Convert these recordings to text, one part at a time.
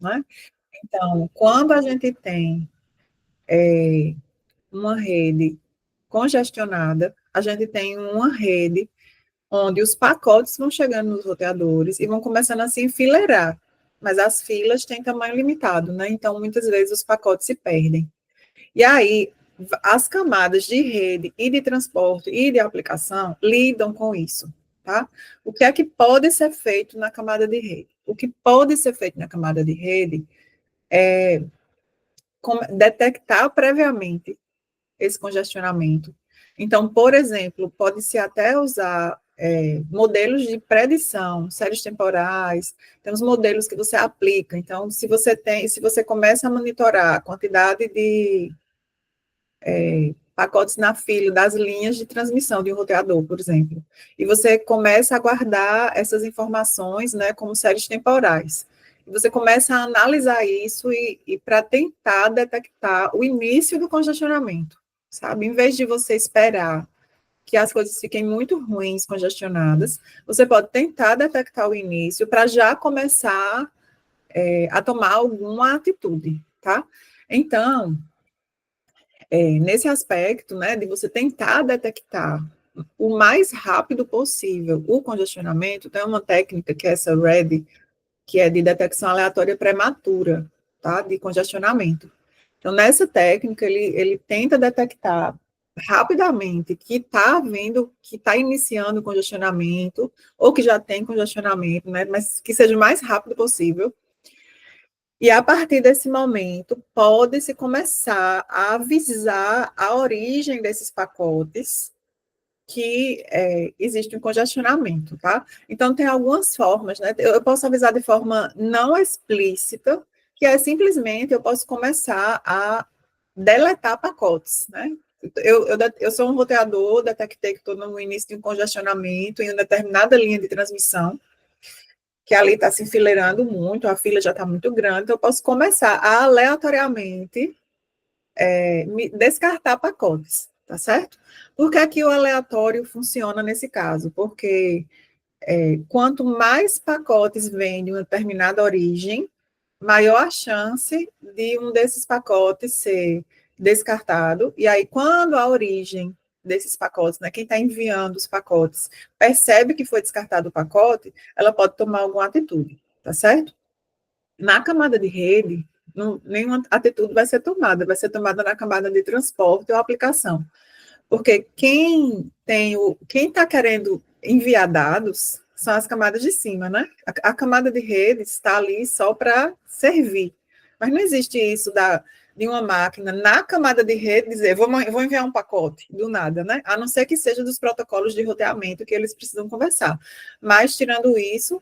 né? Então, quando a gente tem uma rede congestionada, a gente tem uma rede onde os pacotes vão chegando nos roteadores e vão começando a se enfileirar, mas as filas têm tamanho limitado, né? Então, muitas vezes os pacotes se perdem. E aí, as camadas de rede e de transporte e de aplicação lidam com isso, tá? O que é que pode ser feito na camada de rede? O que pode ser feito na camada de rede é detectar previamente esse congestionamento. Então, por exemplo, pode-se até usar modelos de predição, séries temporais, tem os modelos que você aplica. Então, se você começa a monitorar a quantidade de pacotes na fila das linhas de transmissão de um roteador, por exemplo, e você começa a guardar essas informações, né, como séries temporais. E você começa a analisar isso e para tentar detectar o início do congestionamento, sabe? Em vez de você esperar que as coisas fiquem muito ruins, congestionadas, você pode tentar detectar o início para já começar a tomar alguma atitude, tá? Então, nesse aspecto, né, de você tentar detectar o mais rápido possível o congestionamento, tem uma técnica que é essa RED, que é de detecção aleatória prematura, tá, de congestionamento. Então, nessa técnica, ele tenta detectar rapidamente que está havendo, que está iniciando o congestionamento, ou que já tem congestionamento, né, mas que seja o mais rápido possível, e a partir desse momento, pode-se começar a avisar a origem desses pacotes que existe um congestionamento, tá? Então, tem algumas formas, né? Eu posso avisar de forma não explícita, que é simplesmente eu posso começar a deletar pacotes, né? Eu sou um roteador, detectei que estou no início de um congestionamento em uma determinada linha de transmissão, que ali está se enfileirando muito, a fila já está muito grande, então eu posso começar a aleatoriamente descartar pacotes, tá certo? Por que, que o aleatório funciona nesse caso? Porque quanto mais pacotes vêm de uma determinada origem, maior a chance de um desses pacotes ser descartado, e aí quando a origem desses pacotes, né, quem está enviando os pacotes, percebe que foi descartado o pacote, ela pode tomar alguma atitude, tá certo? Na camada de rede, nenhuma atitude vai ser tomada na camada de transporte ou aplicação, porque quem está querendo enviar dados são as camadas de cima, né? A camada de rede está ali só para servir. Mas não existe isso de uma máquina na camada de rede dizer, vou enviar um pacote do nada, né? A não ser que seja dos protocolos de roteamento que eles precisam conversar. Mas, tirando isso,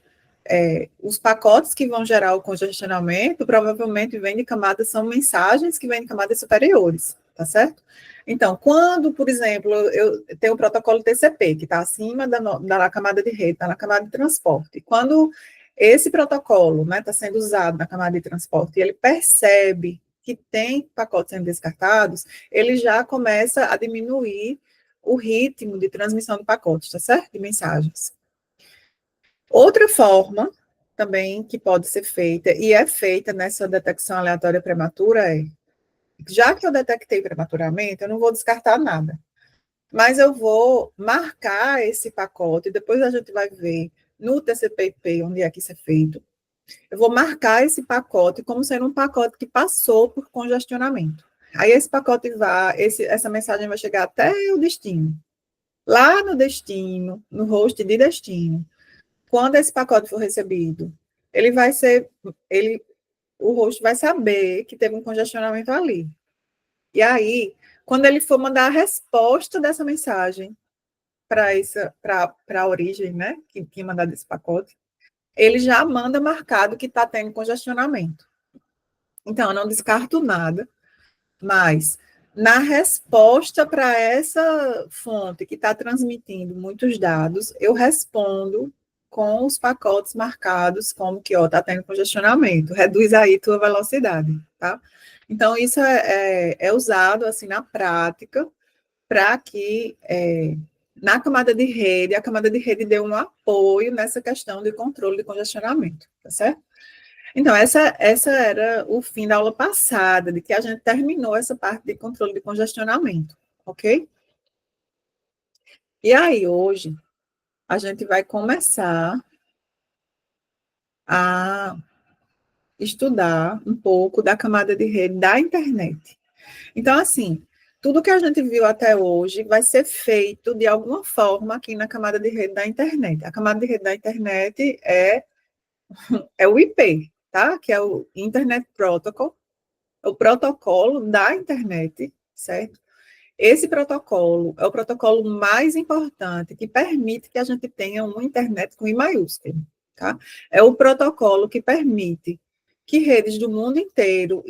os pacotes que vão gerar o congestionamento provavelmente vêm de camadas, são mensagens que vêm de camadas superiores, tá certo? Então, quando, por exemplo, eu tenho o protocolo TCP, que está acima da camada de rede, está na camada de transporte. Quando esse protocolo está, né, sendo usado na camada de transporte e ele percebe que tem pacotes sendo descartados, ele já começa a diminuir o ritmo de transmissão de pacotes, tá certo? De mensagens. Outra forma também que pode ser feita, e é feita nessa detecção aleatória prematura, já que eu detectei prematuramente, eu não vou descartar nada, mas eu vou marcar esse pacote, depois a gente vai ver no TCP/IP onde é que isso é feito, eu vou marcar esse pacote como sendo um pacote que passou por congestionamento. Aí esse pacote essa mensagem vai chegar até o destino. Lá no destino, no host de destino, quando esse pacote for recebido, ele vai ser, ele, o host vai saber que teve um congestionamento ali. E aí, quando ele for mandar a resposta dessa mensagem para a origem, né, que tinha mandado esse pacote, ele já manda marcado que está tendo congestionamento. Então, eu não descarto nada, mas na resposta para essa fonte que está transmitindo muitos dados, eu respondo com os pacotes marcados como que está tendo congestionamento, reduz aí tua velocidade, tá? Então, isso é usado assim na prática para que na camada de rede, a camada de rede dê um apoio nessa questão de controle de congestionamento, tá certo? Então, essa era o fim da aula passada, de que a gente terminou essa parte de controle de congestionamento, ok? E aí, hoje, a gente vai começar a estudar um pouco da camada de rede da internet. Então, assim, tudo que a gente viu até hoje vai ser feito de alguma forma aqui na camada de rede da internet. A camada de rede da internet é o IP, tá? Que é o Internet Protocol, o protocolo da internet, certo? Esse protocolo é o protocolo mais importante que permite que a gente tenha uma internet com I maiúsculo, tá? É o protocolo que permite que redes do mundo inteiro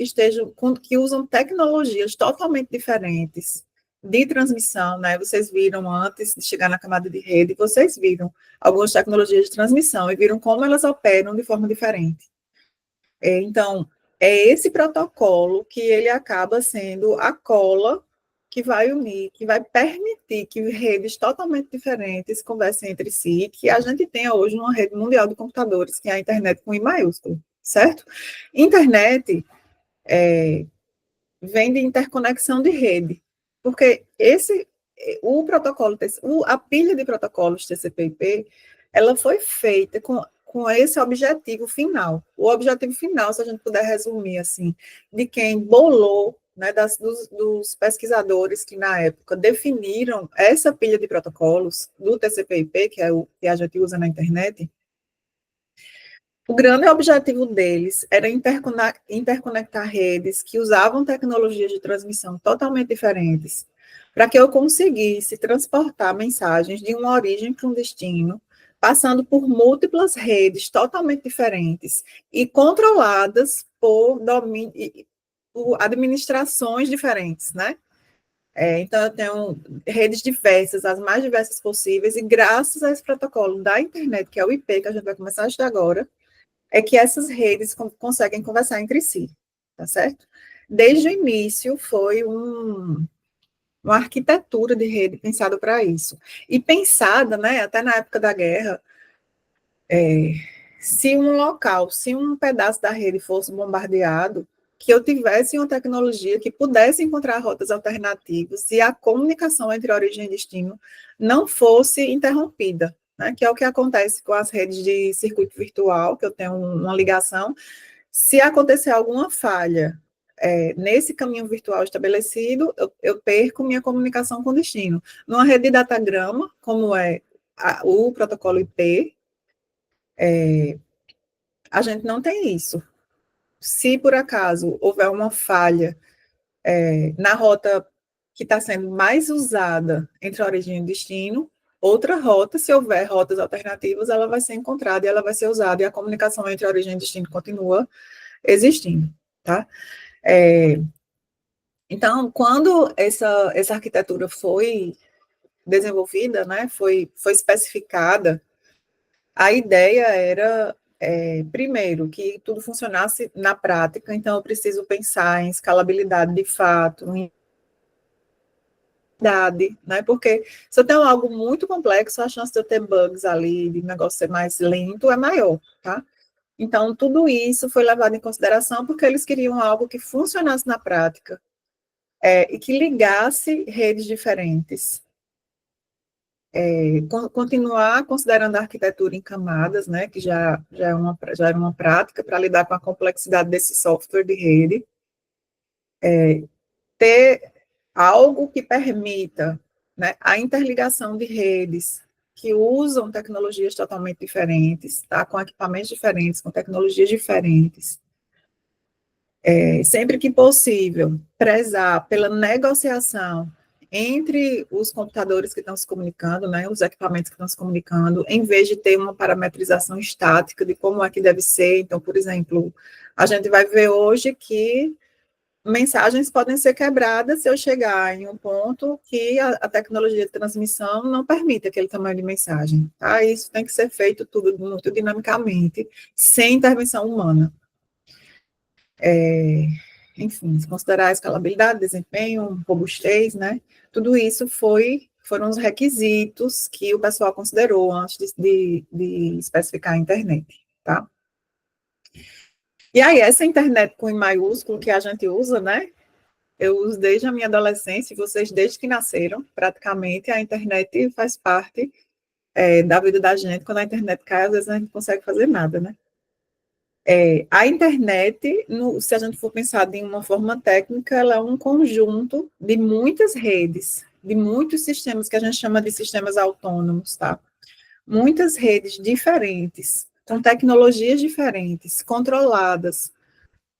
que usam tecnologias totalmente diferentes de transmissão, né? Vocês viram antes de chegar na camada de rede, vocês viram algumas tecnologias de transmissão e viram como elas operam de forma diferente. Então, é esse protocolo que ele acaba sendo a cola que vai unir, que vai permitir que redes totalmente diferentes conversem entre si, que a gente tenha hoje uma rede mundial de computadores, que é a internet com I maiúsculo, certo? Internet vem de interconexão de rede, porque o protocolo, a pilha de protocolos TCP/IP, ela foi feita com esse objetivo final. O objetivo final, se a gente puder resumir assim, de quem bolou, né, dos pesquisadores que na época definiram essa pilha de protocolos do TCP/IP, que é o que a gente usa na internet. O grande objetivo deles era interconectar redes que usavam tecnologias de transmissão totalmente diferentes, para que eu conseguisse transportar mensagens de uma origem para um destino, passando por múltiplas redes totalmente diferentes e controladas por administrações diferentes, né? Então, eu tenho redes diversas, as mais diversas possíveis, e graças a esse protocolo da internet, que é o IP, que a gente vai começar a estudar agora, é que essas redes conseguem conversar entre si, tá certo? Desde o início foi uma arquitetura de rede pensada para isso. E pensada, né, até na época da guerra, se um pedaço da rede fosse bombardeado, que eu tivesse uma tecnologia que pudesse encontrar rotas alternativas e a comunicação entre origem e destino não fosse interrompida, né, que é o que acontece com as redes de circuito virtual, que eu tenho uma ligação. Se acontecer alguma falha nesse caminho virtual estabelecido, eu perco minha comunicação com o destino. Numa rede de datagrama, como é o protocolo IP, a gente não tem isso. Se por acaso houver uma falha na rota que está sendo mais usada entre a origem e o destino, outra rota, se houver rotas alternativas, ela vai ser encontrada e ela vai ser usada, e a comunicação entre a origem e o destino continua existindo, tá? Então, quando essa arquitetura foi desenvolvida, né, foi especificada, a ideia era, primeiro, que tudo funcionasse na prática, então eu preciso pensar em escalabilidade de fato, em idade, né, porque se eu tenho algo muito complexo, a chance de eu ter bugs ali, de negócio ser mais lento, é maior, tá? Então, tudo isso foi levado em consideração porque eles queriam algo que funcionasse na prática, e que ligasse redes diferentes. Continuar considerando a arquitetura em camadas, né, que já era uma prática para lidar com a complexidade desse software de rede, ter algo que permita, né, a interligação de redes que usam tecnologias totalmente diferentes, tá, com equipamentos diferentes, com tecnologias diferentes, sempre que possível, prezar pela negociação entre os computadores que estão se comunicando, né, os equipamentos que estão se comunicando, em vez de ter uma parametrização estática de como é que deve ser. Então, por exemplo, a gente vai ver hoje que mensagens podem ser quebradas se eu chegar em um ponto que a tecnologia de transmissão não permite aquele tamanho de mensagem, tá? Isso tem que ser feito tudo muito dinamicamente, sem intervenção humana. Enfim, se considerar a escalabilidade, desempenho, robustez, né? Tudo isso foram os requisitos que o pessoal considerou antes de especificar a internet, tá? E aí, essa internet com I maiúsculo que a gente usa, né? Eu uso desde a minha adolescência, e vocês desde que nasceram, praticamente, a internet faz parte da vida da gente. Quando a internet cai, às vezes a gente não consegue fazer nada, né? A internet, se a gente for pensar de uma forma técnica, ela é um conjunto de muitas redes, de muitos sistemas que a gente chama de sistemas autônomos, tá? Muitas redes diferentes, com tecnologias diferentes, controladas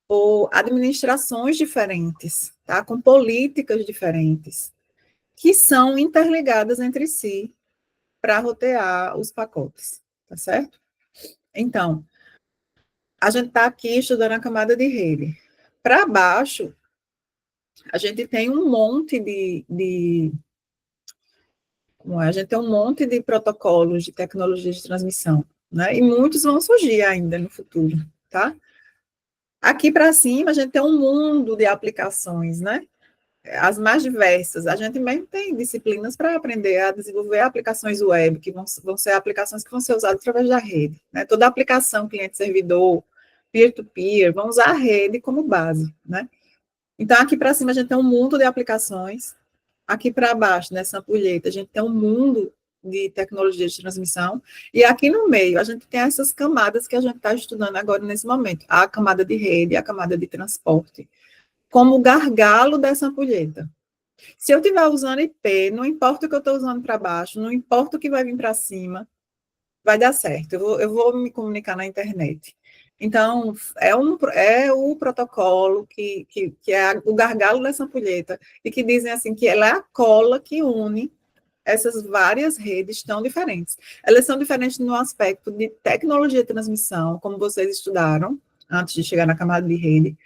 por administrações diferentes, tá? Com políticas diferentes, que são interligadas entre si para rotear os pacotes, tá certo? Então, a gente está aqui estudando a camada de rede. Para baixo, a gente tem um monte a gente tem um monte de protocolos de tecnologias de transmissão, né? E muitos vão surgir ainda no futuro, tá? Aqui para cima, a gente tem um mundo de aplicações, né? As mais diversas. A gente mesmo tem disciplinas para aprender a desenvolver aplicações web, que vão ser aplicações que vão ser usadas através da rede, né? Toda aplicação cliente-servidor, peer-to-peer, vão usar a rede como base, né? Então, aqui para cima, a gente tem um mundo de aplicações. Aqui para baixo, nessa ampulheta, a gente tem um mundo de tecnologia de transmissão. E aqui no meio, a gente tem essas camadas que a gente está estudando agora nesse momento. A camada de rede, a camada de transporte, como gargalo dessa ampulheta. Se eu estiver usando IP, não importa o que eu estou usando para baixo, não importa o que vai vir para cima, vai dar certo. Eu vou me comunicar na internet. Então, é o protocolo que é o gargalo dessa ampulheta, e que dizem assim que ela é a cola que une essas várias redes tão diferentes. Elas são diferentes no aspecto de tecnologia de transmissão, como vocês estudaram antes de chegar na camada de rede,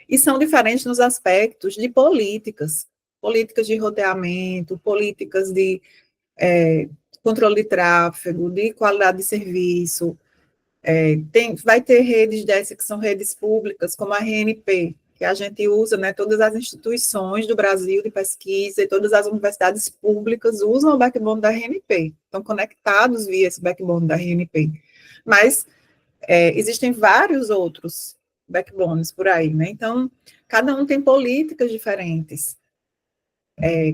e são diferentes nos aspectos de políticas de roteamento, políticas de controle de tráfego, de qualidade de serviço. Vai ter redes dessas que são redes públicas, como a RNP, que a gente usa, né? Todas as instituições do Brasil de pesquisa e todas as universidades públicas usam o backbone da RNP, estão conectados via esse backbone da RNP. Mas existem vários outros backbones por aí, né? Então, cada um tem políticas diferentes.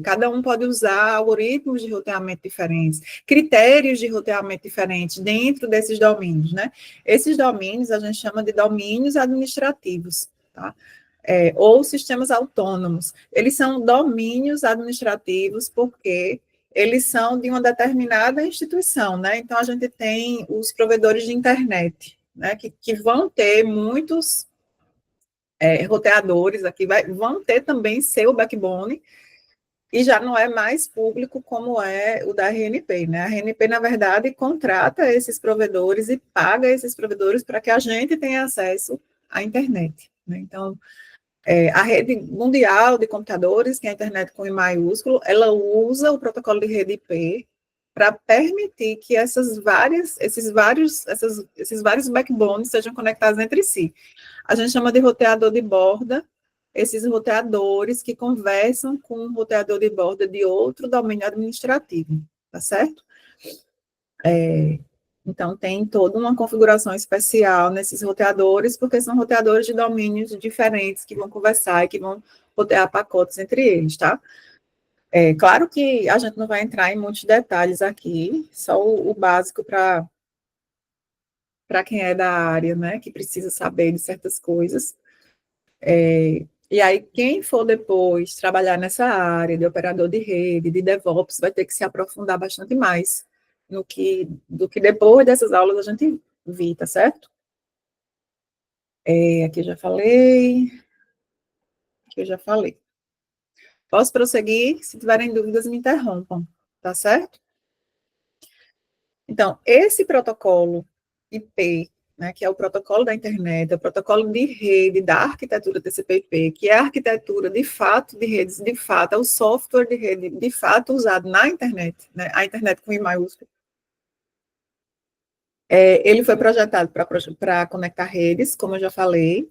Cada um pode usar algoritmos de roteamento diferentes, critérios de roteamento diferentes dentro desses domínios, né? Esses domínios a gente chama de domínios administrativos, tá? Ou sistemas autônomos. Eles são domínios administrativos porque eles são de uma determinada instituição, né? Então, a gente tem os provedores de internet, né? Que vão ter muitos roteadores aqui, vão ter também seu backbone, e já não é mais público como é o da RNP, né? A RNP, na verdade, contrata esses provedores e paga esses provedores para que a gente tenha acesso à internet, né? Então, a rede mundial de computadores, que é a internet com I maiúsculo, ela usa o protocolo de rede IP para permitir que esses vários backbones sejam conectados entre si. A gente chama de roteador de borda, esses roteadores que conversam com um roteador de borda de outro domínio administrativo, tá certo? Então, tem toda uma configuração especial nesses roteadores, porque são roteadores de domínios diferentes que vão conversar e que vão rotear pacotes entre eles, tá? Claro que a gente não vai entrar em muitos detalhes aqui, só o básico para quem é da área, né, que precisa saber de certas coisas. E aí, quem for depois trabalhar nessa área de operador de rede, de DevOps, vai ter que se aprofundar bastante mais do que depois dessas aulas a gente viu, tá certo? Aqui eu já falei. Aqui eu já falei. Posso prosseguir? Se tiverem dúvidas, me interrompam, tá certo? Então, esse protocolo IP, né, que é o protocolo da internet, é o protocolo de rede da arquitetura TCP/IP, que é a arquitetura de fato de redes, de fato, é o software de rede de fato usado na internet, né, a internet com I maiúsculo. Ele foi projetado para conectar redes, como eu já falei.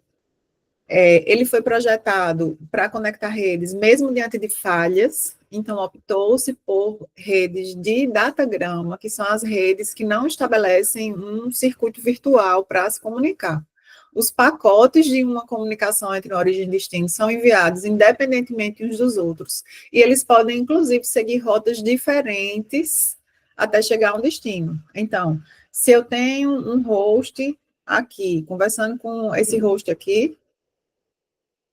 Ele foi projetado para conectar redes, mesmo diante de falhas, então optou-se por redes de datagrama, que são as redes que não estabelecem um circuito virtual para se comunicar. os pacotes de uma comunicação entre origem e destino são enviados independentemente uns dos outros. E eles podem, inclusive, seguir rotas diferentes até chegar a um destino. Então, se eu tenho um host aqui, conversando com esse host aqui,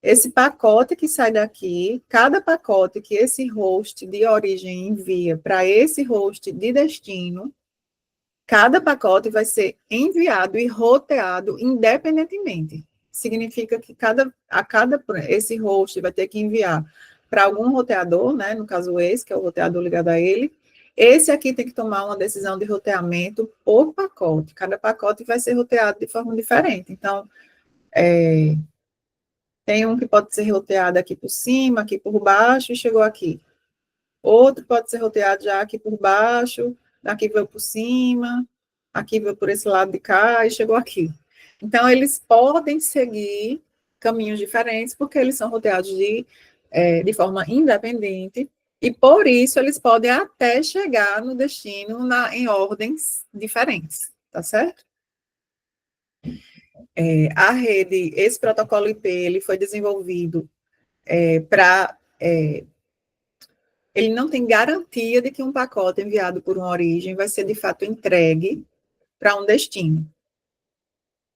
esse pacote que sai daqui, cada pacote que esse host de origem envia para esse host de destino, cada pacote vai ser enviado e roteado independentemente. Significa que esse host vai ter que enviar para algum roteador, né? No caso esse, que é o roteador ligado a ele. Esse aqui tem que tomar uma decisão de roteamento por pacote. Cada pacote vai ser roteado de forma diferente. Então, tem um que pode ser roteado aqui por cima, aqui por baixo e chegou aqui. Outro pode ser roteado já aqui por baixo, daqui veio por cima, aqui veio por esse lado de cá e chegou aqui. Então, eles podem seguir caminhos diferentes, porque eles são roteados de forma independente, e por isso eles podem até chegar no destino em ordens diferentes, tá certo? A rede, esse protocolo IP, ele foi desenvolvido para... ele não tem garantia de que um pacote enviado por uma origem vai ser, de fato, entregue para um destino.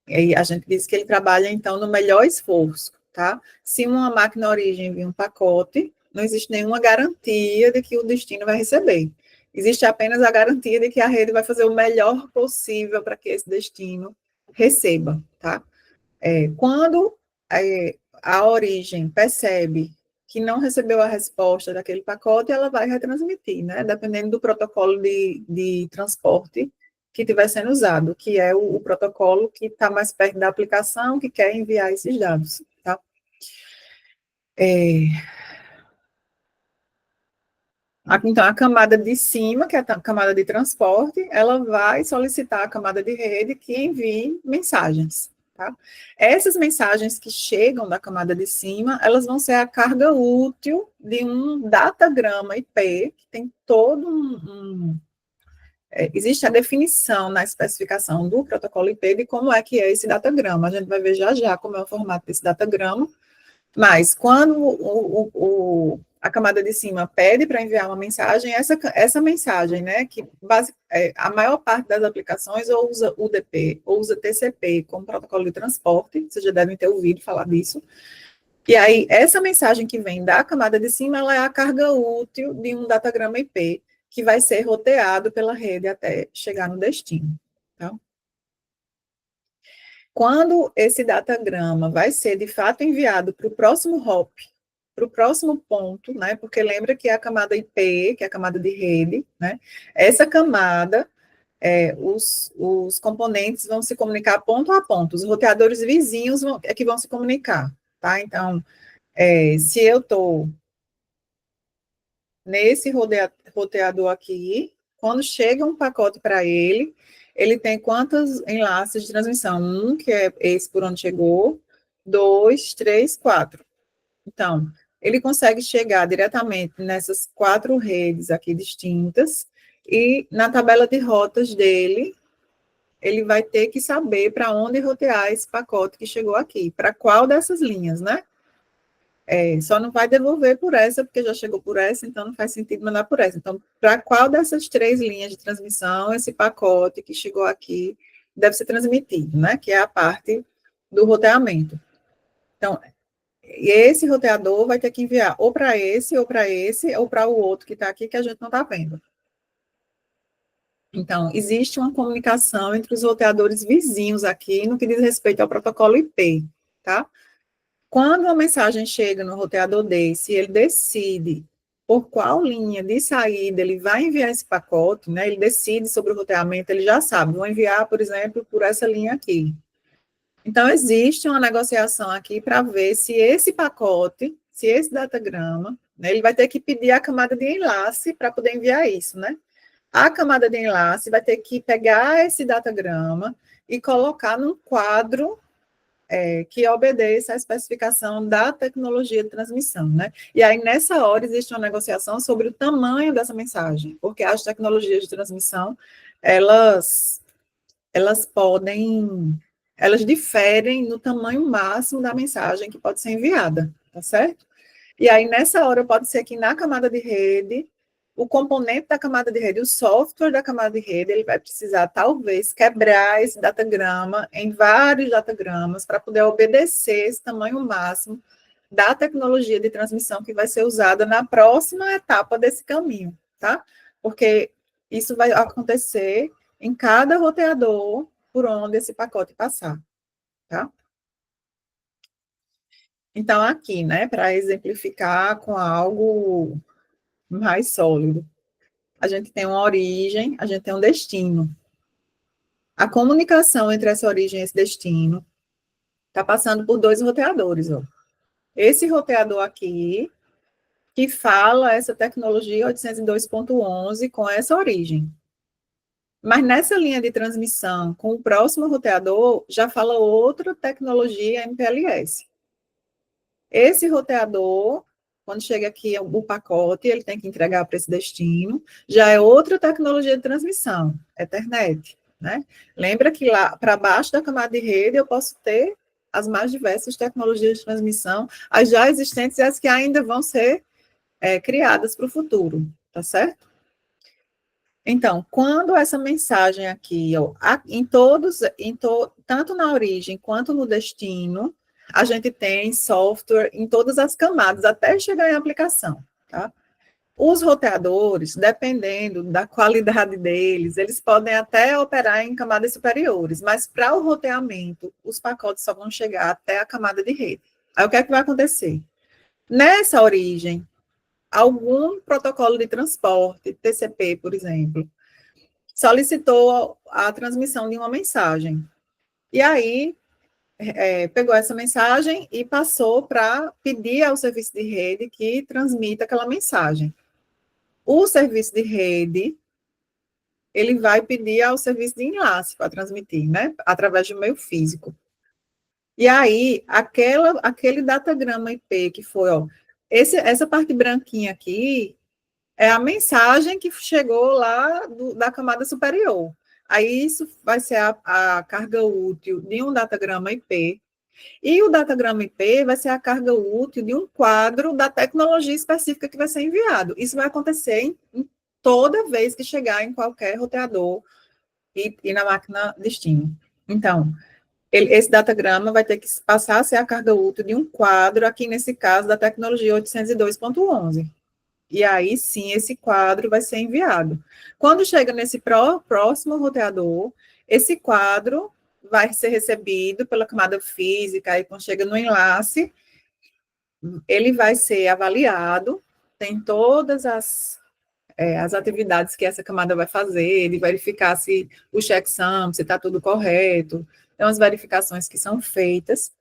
E a gente diz que ele trabalha, então, no melhor esforço, tá? Se uma máquina origem envia um pacote, não existe nenhuma garantia de que o destino vai receber. Existe apenas a garantia de que a rede vai fazer o melhor possível para que esse destino receba, tá? Quando a origem percebe que não recebeu a resposta daquele pacote, ela vai retransmitir, né? Dependendo do protocolo de transporte que estiver sendo usado, que é o protocolo que está mais perto da aplicação, que quer enviar esses dados, tá? Então, a camada de cima, que é a camada de transporte, ela vai solicitar a camada de rede que envie mensagens, tá? Essas mensagens que chegam da camada de cima, elas vão ser a carga útil de um datagrama IP, que tem todo existe a definição na especificação do protocolo IP de como é que é esse datagrama. A gente vai ver já já como é o formato desse datagrama, mas quando a camada de cima pede para enviar uma mensagem, essa mensagem, né, que a maior parte das aplicações ou usa UDP ou usa TCP como protocolo de transporte, vocês já devem ter ouvido falar disso, e aí essa mensagem que vem da camada de cima, ela é a carga útil de um datagrama IP, que vai ser roteado pela rede até chegar no destino, tá? Quando esse datagrama vai ser, de fato, enviado para o próximo hop, para o próximo ponto, né, porque lembra que é a camada IP, que é a camada de rede, né, essa camada, os componentes vão se comunicar ponto a ponto, os roteadores vizinhos é que vão se comunicar, tá? Então, se eu estou nesse roteador aqui, quando chega um pacote para ele, ele tem quantos enlaces de transmissão? Um, que é esse por onde chegou, dois, três, quatro. Então, ele consegue chegar diretamente nessas 4 redes aqui distintas, e na tabela de rotas dele, ele vai ter que saber para onde rotear esse pacote que chegou aqui, para qual dessas linhas, né? Só não vai devolver por essa, porque já chegou por essa, então não faz sentido mandar por essa. Então, para qual dessas 3 linhas de transmissão esse pacote que chegou aqui deve ser transmitido, né? Que é a parte do roteamento. Então, esse roteador vai ter que enviar ou para esse, ou para o outro que está aqui, que a gente não está vendo. Então, existe uma comunicação entre os roteadores vizinhos aqui no que diz respeito ao protocolo IP, tá? Quando a mensagem chega no roteador desse, ele decide por qual linha de saída ele vai enviar esse pacote, né? Ele decide sobre o roteamento, ele já sabe, vou enviar, por exemplo, por essa linha aqui. Então, existe uma negociação aqui para ver se esse pacote, se esse datagrama, né, ele vai ter que pedir a camada de enlace para poder enviar isso, né? A camada de enlace vai ter que pegar esse datagrama e colocar num quadro que obedeça à especificação da tecnologia de transmissão, né? E aí, nessa hora, existe uma negociação sobre o tamanho dessa mensagem, porque as tecnologias de transmissão, elas podem elas diferem no tamanho máximo da mensagem que pode ser enviada, tá certo? E aí, nessa hora, pode ser que na camada de rede, o componente da camada de rede, o software da camada de rede, ele vai precisar, talvez, quebrar esse datagrama em vários datagramas para poder obedecer esse tamanho máximo da tecnologia de transmissão que vai ser usada na próxima etapa desse caminho, tá? Porque isso vai acontecer em cada roteador por onde esse pacote passar, tá? Então, aqui, né, para exemplificar com algo mais sólido, a gente tem uma origem, a gente tem um destino. A comunicação entre essa origem e esse destino está passando por dois roteadores, ó. Esse roteador aqui, que fala essa tecnologia 802.11 com essa origem. Mas nessa linha de transmissão, com o próximo roteador, já fala outra tecnologia MPLS. Esse roteador, quando chega aqui o pacote, ele tem que entregar para esse destino, já é outra tecnologia de transmissão, Ethernet, né? Lembra que lá para baixo da camada de rede eu posso ter as mais diversas tecnologias de transmissão, as já existentes e as que ainda vão ser criadas para o futuro, tá certo? Então, quando essa mensagem aqui, ó, tanto na origem quanto no destino, a gente tem software em todas as camadas, até chegar em aplicação, tá? Os roteadores, dependendo da qualidade deles, eles podem até operar em camadas superiores, mas para o roteamento, os pacotes só vão chegar até a camada de rede. Aí o que é que vai acontecer? Nessa origem, algum protocolo de transporte, TCP, por exemplo, solicitou a transmissão de uma mensagem. E aí, pegou essa mensagem e passou para pedir ao serviço de rede que transmita aquela mensagem. O serviço de rede, ele vai pedir ao serviço de enlace para transmitir, né? Através do meio físico. E aí, aquele datagrama IP que foi, ó, essa parte branquinha aqui, é a mensagem que chegou lá da camada superior. Aí isso vai ser a carga útil de um datagrama IP, e o datagrama IP vai ser a carga útil de um quadro da tecnologia específica que vai ser enviado. Isso vai acontecer em toda vez que chegar em qualquer roteador e na máquina destino. Então, esse datagrama vai ter que passar a ser a carga útil de um quadro, aqui nesse caso, da tecnologia 802.11. E aí sim esse quadro vai ser enviado. Quando chega nesse próximo roteador, esse quadro vai ser recebido pela camada física, e quando chega no enlace, ele vai ser avaliado, tem todas as atividades que essa camada vai fazer, de verificar se o checksum, se está tudo correto, então as verificações que são feitas.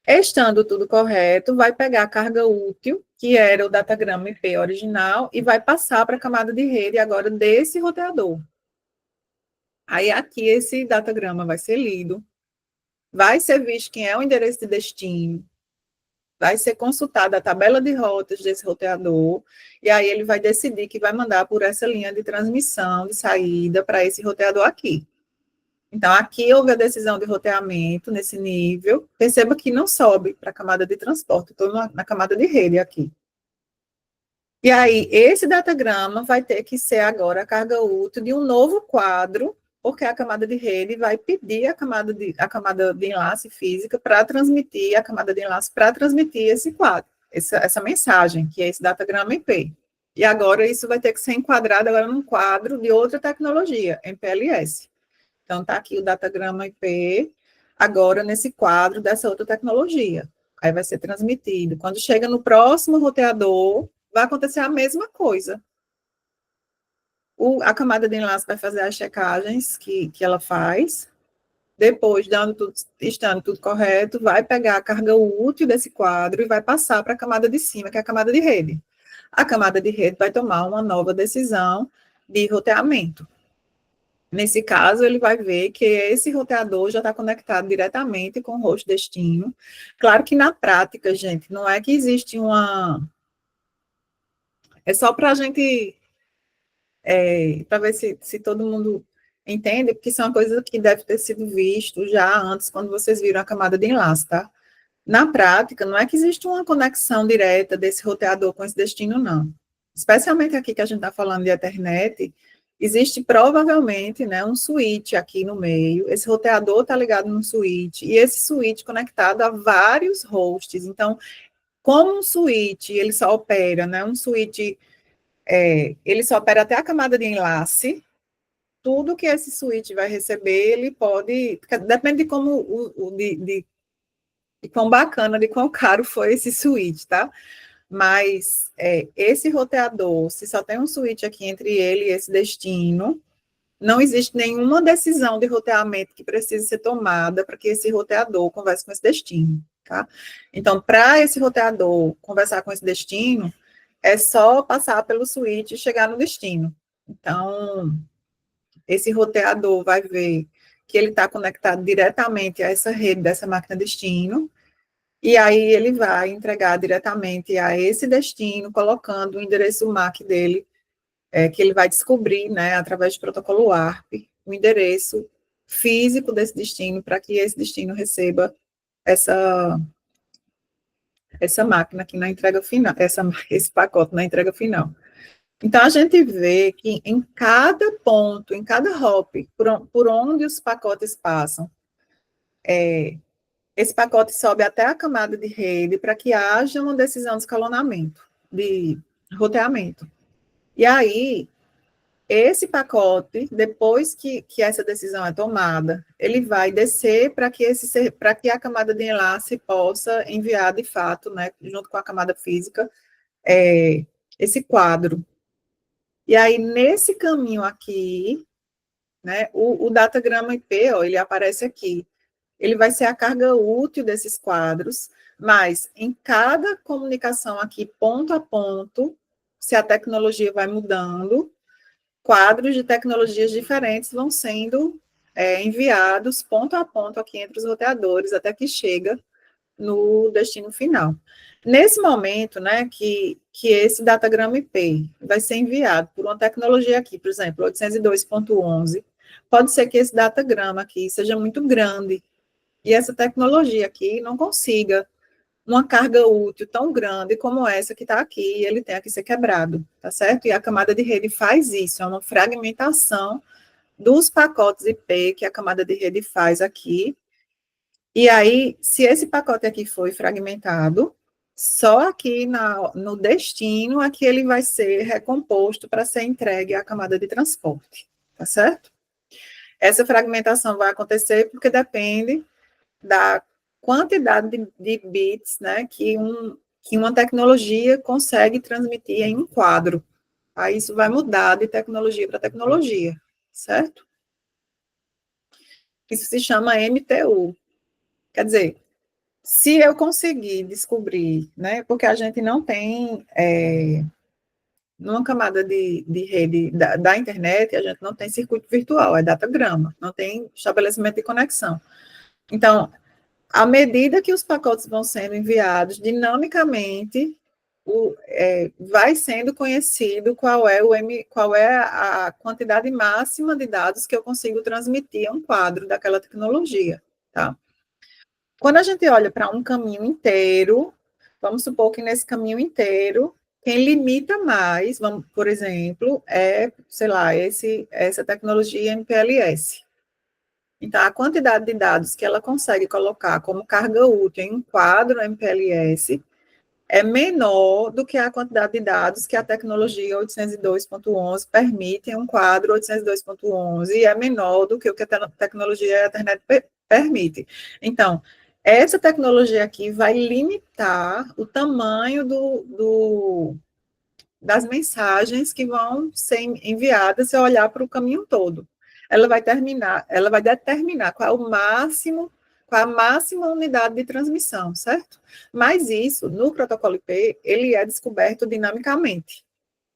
Estando tudo correto, vai pegar a carga útil, que era o datagrama IP original, e vai passar para a camada de rede agora desse roteador. Aí aqui esse datagrama vai ser lido, vai ser visto quem é o endereço de destino, vai ser consultada a tabela de rotas desse roteador, e aí ele vai decidir que vai mandar por essa linha de transmissão, de saída, para esse roteador aqui. Então, aqui houve a decisão de roteamento nesse nível. Perceba que não sobe para a camada de transporte, estou na camada de rede aqui. E aí, esse datagrama vai ter que ser agora a carga útil de um novo quadro, porque a camada de rede vai pedir a camada de enlace física para transmitir, a camada de enlace para transmitir esse quadro, essa mensagem, que é esse datagrama IP. E agora isso vai ter que ser enquadrado agora num quadro de outra tecnologia, MPLS. Então, está aqui o datagrama IP, agora nesse quadro dessa outra tecnologia. Aí vai ser transmitido. Quando chega no próximo roteador, vai acontecer a mesma coisa. A camada de enlace vai fazer as checagens que ela faz. Depois, estando tudo correto, vai pegar a carga útil desse quadro e vai passar para a camada de cima, que é a camada de rede. A camada de rede vai tomar uma nova decisão de roteamento. Nesse caso, ele vai ver que esse roteador já está conectado diretamente com o host destino. Claro que na prática, gente, não é que existe uma... É só para a gente... para ver se todo mundo Entende? Porque isso é uma coisa que deve ter sido visto já antes, quando vocês viram a camada de enlace, tá? Na prática, não é que existe uma conexão direta desse roteador com esse destino, não. Especialmente aqui que a gente está falando de Ethernet, existe provavelmente, né, um switch aqui no meio, esse roteador está ligado num switch, e esse switch conectado a vários hosts. Então, como um switch, ele só opera, né, um switch, ele só opera até a camada de enlace, tudo que esse switch vai receber, ele pode, depende de como, de quão bacana, de quão caro foi esse switch, tá? Mas esse roteador, se só tem um switch aqui entre ele e esse destino, não existe nenhuma decisão de roteamento que precise ser tomada para que esse roteador converse com esse destino, tá? Então, para esse roteador conversar com esse destino, é só passar pelo switch e chegar no destino. Então, esse roteador vai ver que ele está conectado diretamente a essa rede dessa máquina destino, e aí ele vai entregar diretamente a esse destino, colocando o endereço MAC dele, que ele vai descobrir, né, através do protocolo ARP, o endereço físico desse destino, para que esse destino receba essa máquina aqui na entrega final, esse pacote na entrega final. Então, a gente vê que em cada ponto, em cada hop, por onde os pacotes passam, esse pacote sobe até a camada de rede para que haja uma decisão de escalonamento, de roteamento. E aí, esse pacote, depois que essa decisão é tomada, ele vai descer para que a camada de enlace possa enviar, de fato, né, junto com a camada física, esse quadro. E aí, nesse caminho aqui, né, o datagrama IP, ó, ele aparece aqui. Ele vai ser a carga útil desses quadros, mas em cada comunicação aqui, ponto a ponto, se a tecnologia vai mudando, quadros de tecnologias diferentes vão sendo enviados ponto a ponto aqui entre os roteadores, até que chega no destino final. Nesse momento, né, que esse datagrama IP vai ser enviado por uma tecnologia aqui, por exemplo, 802.11, pode ser que esse datagrama aqui seja muito grande, e essa tecnologia aqui não consiga uma carga útil tão grande como essa que está aqui, e ele tenha que ser quebrado, tá certo? E a camada de rede faz isso, é uma fragmentação dos pacotes IP que a camada de rede faz aqui. E aí, se esse pacote aqui foi fragmentado, só aqui no destino é que ele vai ser recomposto para ser entregue à camada de transporte, tá certo? Essa fragmentação vai acontecer porque depende da quantidade de bits, né, que uma tecnologia consegue transmitir em um quadro. Aí isso vai mudar de tecnologia para tecnologia, certo? Isso se chama MTU. Quer dizer, se eu conseguir descobrir, né, porque a gente não tem, numa camada de rede da internet, a gente não tem circuito virtual, é datagrama, não tem estabelecimento de conexão. Então, à medida que os pacotes vão sendo enviados, dinamicamente, vai sendo conhecido qual é a quantidade máxima de dados que eu consigo transmitir a um quadro daquela tecnologia, tá? Quando a gente olha para um caminho inteiro, vamos supor que nesse caminho inteiro, quem limita mais, por exemplo, sei lá, essa tecnologia MPLS. Então, a quantidade de dados que ela consegue colocar como carga útil em um quadro MPLS é menor do que a quantidade de dados que a tecnologia 802.11 permite em um quadro 802.11, e é menor do que o que a tecnologia Ethernet permite. Então, essa tecnologia aqui vai limitar o tamanho das mensagens que vão ser enviadas se eu olhar para o caminho todo. Ela vai determinar qual é o máximo, qual a máxima unidade de transmissão, certo? Mas isso, no protocolo IP, ele é descoberto dinamicamente,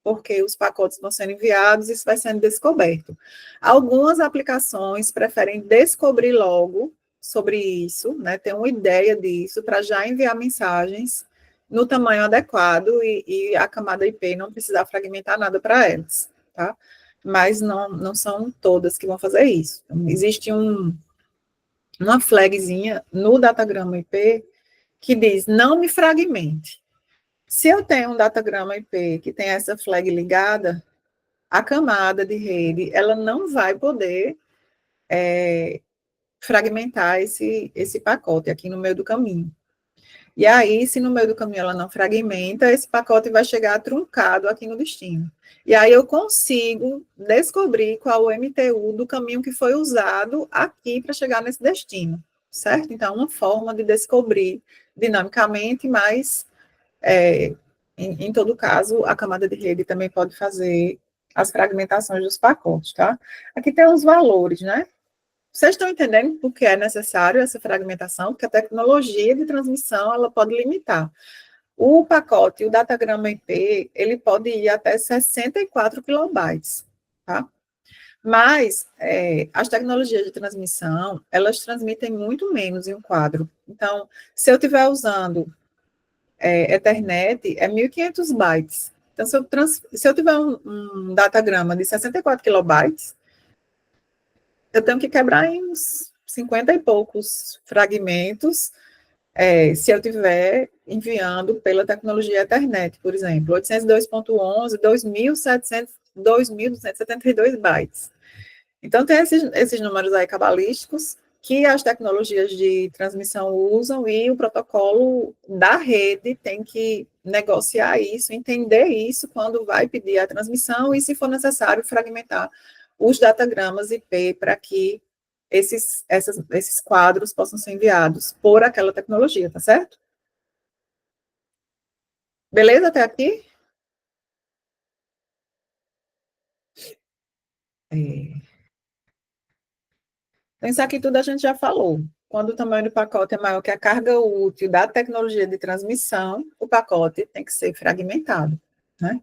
porque os pacotes vão sendo enviados e isso vai sendo descoberto. Algumas aplicações preferem descobrir logo sobre isso, né, ter uma ideia disso, para já enviar mensagens no tamanho adequado e a camada IP não precisar fragmentar nada para elas, tá? mas não são todas que vão fazer isso. Então, existe uma flagzinha no datagrama IP que diz não me fragmente. Se eu tenho um datagrama IP que tem essa flag ligada, a camada de rede ela não vai poder fragmentar esse pacote aqui no meio do caminho. E aí, se no meio do caminho ela não fragmenta, esse pacote vai chegar truncado aqui no destino. E aí eu consigo descobrir qual o MTU do caminho que foi usado aqui para chegar nesse destino, certo? Então, uma forma de descobrir dinamicamente, mas em todo caso, a camada de rede também pode fazer as fragmentações dos pacotes, tá? Aqui tem os valores, né? Vocês estão entendendo por que é necessário essa fragmentação? Porque a tecnologia de transmissão, ela pode limitar. O pacote, o datagrama IP, ele pode ir até 64 kilobytes, tá? Mas as tecnologias de transmissão, elas transmitem muito menos em um quadro. Então, se eu estiver usando Ethernet, é 1.500 bytes. Então, se eu tiver um datagrama de 64 kilobytes, eu tenho que quebrar em uns 50 e poucos fragmentos, se eu estiver enviando pela tecnologia Ethernet, por exemplo, 802.11, 2.272 bytes. Então, tem esses números aí cabalísticos que as tecnologias de transmissão usam e o protocolo da rede tem que negociar isso, entender isso quando vai pedir a transmissão e, se for necessário, fragmentar os datagramas IP para que esses quadros possam ser enviados por aquela tecnologia, tá certo? Beleza até aqui? É. Então, isso aqui tudo a gente já falou. Quando o tamanho do pacote é maior que a carga útil da tecnologia de transmissão, o pacote tem que ser fragmentado, né?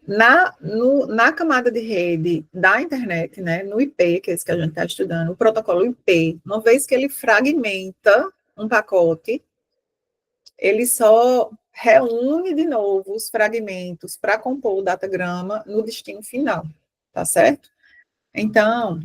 Na camada de rede da internet, né, no IP, que é esse que a gente está estudando, o protocolo IP, uma vez que ele fragmenta um pacote, ele só reúne de novo os fragmentos para compor o datagrama no destino final, tá certo? Então,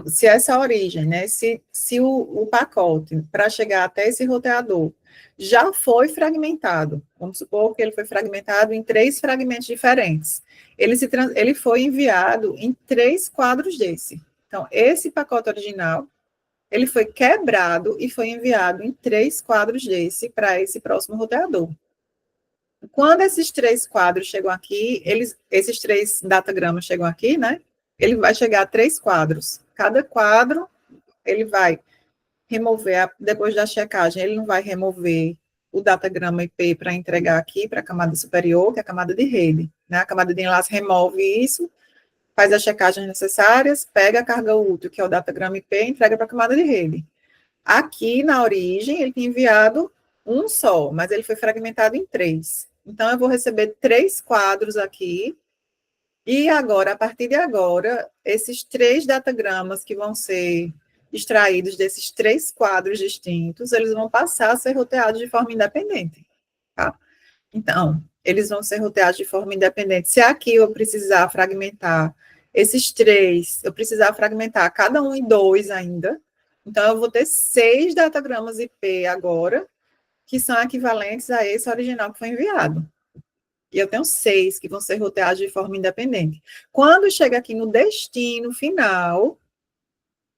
se essa origem, né, se o pacote, para chegar até esse roteador, já foi fragmentado, vamos supor que ele foi fragmentado em 3 fragmentos diferentes, ele foi enviado em 3 quadros desse. Então, esse pacote original, ele foi quebrado e foi enviado em 3 quadros desse para esse próximo roteador. Quando esses 3 quadros chegam aqui, esses 3 datagramas chegam aqui, né? Ele vai chegar a 3 quadros. Cada quadro, ele vai remover, depois da checagem, ele não vai remover o datagrama IP para entregar aqui para a camada superior, que é a camada de rede. Né? A camada de enlace remove isso, faz as checagens necessárias, pega a carga útil, que é o datagrama IP, e entrega para a camada de rede. Aqui, na origem, ele tinha enviado um só, mas ele foi fragmentado em 3. Então, eu vou receber 3 quadros aqui, e agora, a partir de agora, esses 3 datagramas que vão ser extraídos desses 3 quadros distintos, eles vão passar a ser roteados de forma independente, tá? Então, eles vão ser roteados de forma independente. Se aqui eu precisar fragmentar esses 3, eu precisar fragmentar cada um em 2 ainda, então eu vou ter 6 datagramas IP agora, que são equivalentes a esse original que foi enviado. E eu tenho 6 que vão ser roteados de forma independente. Quando chega aqui no destino final,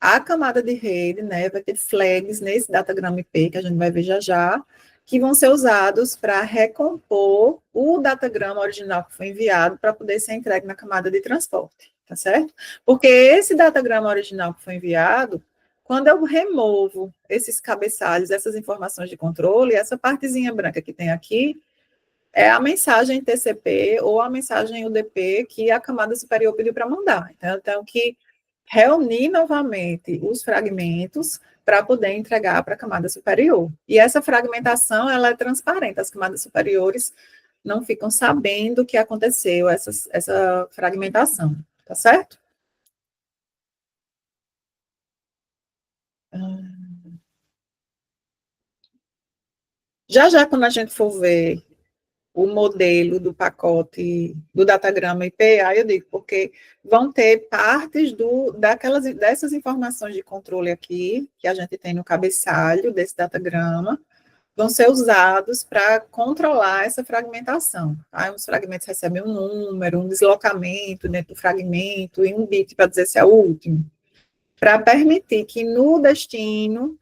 a camada de rede, né, vai ter flags nesse datagrama IP, que a gente vai ver já já, que vão ser usados para recompor o datagrama original que foi enviado para poder ser entregue na camada de transporte, tá certo? Porque esse datagrama original que foi enviado, quando eu removo esses cabeçalhos, essas informações de controle, essa partezinha branca que tem aqui, é a mensagem TCP ou a mensagem UDP que a camada superior pediu para mandar. Então, eu tenho que reunir novamente os fragmentos para poder entregar para a camada superior. E essa fragmentação, ela é transparente, as camadas superiores não ficam sabendo o que aconteceu, essa fragmentação, tá certo? Já já, quando a gente for ver o modelo do pacote do datagrama IP, aí eu digo, porque vão ter partes dessas informações de controle aqui, que a gente tem no cabeçalho desse datagrama, vão ser usados para controlar essa fragmentação. Tá? Uns fragmentos recebem um número, um deslocamento dentro do fragmento e um bit para dizer se é o último, para permitir que no destino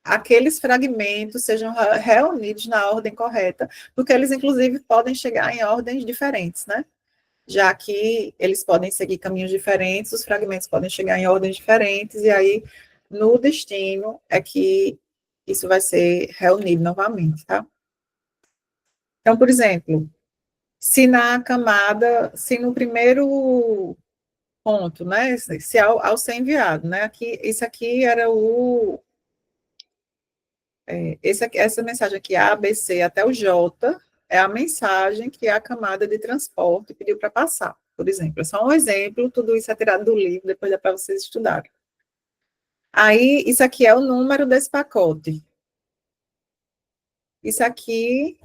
aqueles fragmentos sejam reunidos na ordem correta, porque eles, inclusive, podem chegar em ordens diferentes, né? Já que eles podem seguir caminhos diferentes, os fragmentos podem chegar em ordens diferentes, e aí, no destino, é que isso vai ser reunido novamente, tá? Então, por exemplo, se na camada, se no primeiro ponto, né, se ao ser enviado, né, aqui, isso aqui era essa mensagem aqui, A, B, C até o J, é a mensagem que a camada de transporte pediu para passar, por exemplo. É só um exemplo, tudo isso é tirado do livro, depois dá para vocês estudarem. Aí, isso aqui é o número desse pacote. Isso aqui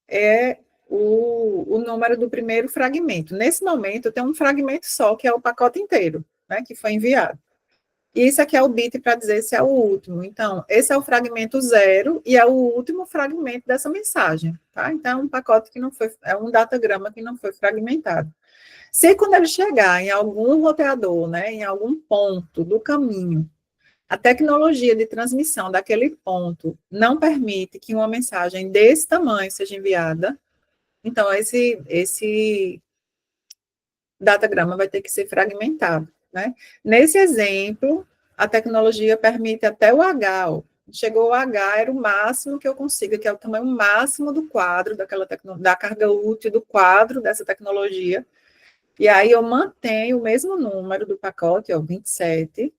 é o número do primeiro fragmento. Nesse momento, eu tenho um fragmento só, que é o pacote inteiro, né, que foi enviado. E isso aqui é o bit para dizer se é o último. Então, esse é o fragmento 0 e é o último fragmento dessa mensagem, tá? Então, é um pacote que não foi, é um datagrama que não foi fragmentado. Se quando ele chegar em algum roteador, né, em algum ponto do caminho, a tecnologia de transmissão daquele ponto não permite que uma mensagem desse tamanho seja enviada, então esse datagrama vai ter que ser fragmentado, né? Nesse exemplo, a tecnologia permite até o H, ó. Chegou o H, era o máximo que eu consigo, que é o tamanho máximo do quadro, da carga útil do quadro dessa tecnologia, e aí eu mantenho o mesmo número do pacote, ó, 27,